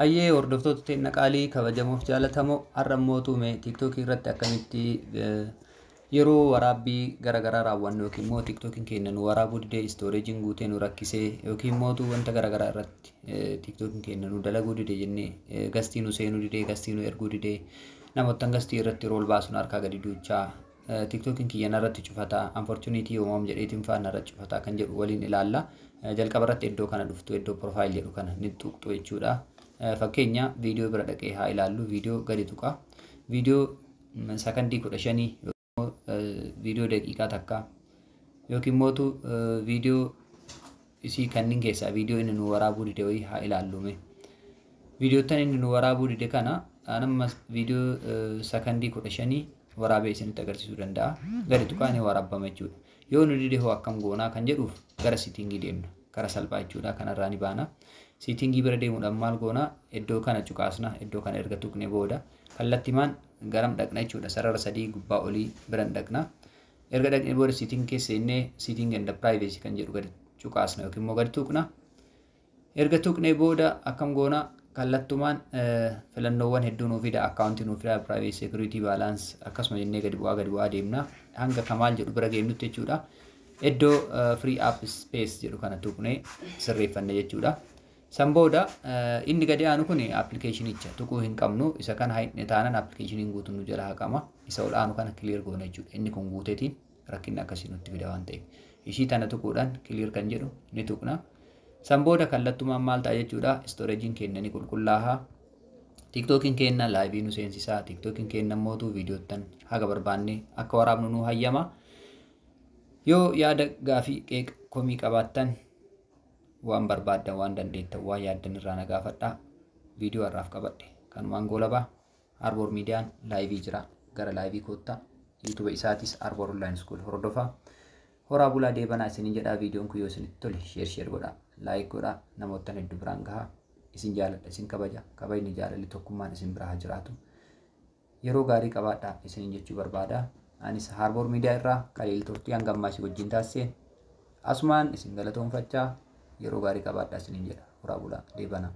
Ayyee hordoftoota teenya qaalii kabajamuuf jaalatamoo har'ammootu mee TikTok irratti akkamitti yeroo waraabbii garagaraa raawwannu yookiin immoo TikTokiin keenya nu waraabuu didee storage guutee nu rakkisee yookiin immoo wanta garagaraa irratti TikTokiin keenya nu dalaguu didee jennee gastii nu seenuu didee gastii nu erguu didee namoota gastii irratti rool baasuun harkaa gadi duuchaa TikTokiin kiyyan irratti cufataa unfortunately uumam jedheetiin faana irratti cufataa kan jedhu waliin ilaalla jalqaba irratti iddoo kana dhuftu iddoo profile jedhu kana ni tuqxu jechuudha. Fakkeenya viidiyoo bira dhaqee haa ilaallu viidiyoo gadi tuqa viidiyoo sakandii 15 viidiyoo daqiiqaa takka yookiin mootu viidiyoo isii kanneen keessaa viidiyoo inni nu waraabuu dide wayii haa ilaallume viidiyoo tan inni nu waraabuu dide kana anamma viidiyoo sakandii 15 waraabee isinitti agarsiisuu danda'a gadi tuqaa ni waraabama jechuudha yoo nu dide hoo akkam goonaa kan jedhuuf gara settingii deemna kara salphaa jechuudha kanarraa ni baana settingii bira deemuudhaan maal goona iddoo kana cuqaasna iddoo kana erga tuqne booda kallattimaan garam dhaqna jechuudha sarara sadii gubbaa olii biran dhaqna erga dhaqne booda setting keessa innee setting and privacy kan jedhu gadi cuqaasna yookiin immoo gadi tuqna erga tuqne booda akkam goona kallattumaan filannoowwan hedduu nuuf fida akkaawuntii nuuf fida privacy security balance akkasuma jennee gadi bu'aa deemna hanga kamaal jedhu bira geemnutti jechuudha iddoo free app space jedhu kana tuqne sirreeffanne jechuudha. Sambooda inni gadi aanu kun application tuquu hin qabnu isa kana haidne taanan application guutuun nu jala haqama isa ol aanu kana clear goona jechuudha inni kun guuteetiin rakkinni akkasii nutti fida waan ta'eef ishii tana tuquudhaan clear kan jedhu ni tuqna sambooda kallattumaan maal ta'a jechuudha storagein keenya ni qulqullaaha TikTokiin keenya live nu seensisaa TikTokiin keenya mootuu viidiyoottan haga barbaanne akka waraabnu nu hayyama yoo yaada gaafii qeeq komii qabaattan waan barbaadan waan dandeettan waan yaaddan irraa na gaafadhaa viidiyoo har'aaf qabadhe kanumaan goolabaa Arbor Miidiyaan laayivii jira gara laayivii koottaa YouTube isaatis Arbor Online School hordofaa horaa bulaa deebanaa isiniin jedhaa viidiyoon kun yoo isinitti tole share godhaa like godhaa namoota hedduu biraan gahaa isin jaaladha isin kabaja kabajni jaalalli tokkummaan isin biraa jiraatu yeroo gaarii qabaadhaa isiniin jechuu barbaada anis Arbor Miidiyaa irraa Kaliil Turtii hangammaasii wajjin taasiseen asumaan isin galatoonfachaa yeroo gaarii qabaadhaa isiniin jedha horaa bulaa deebanaa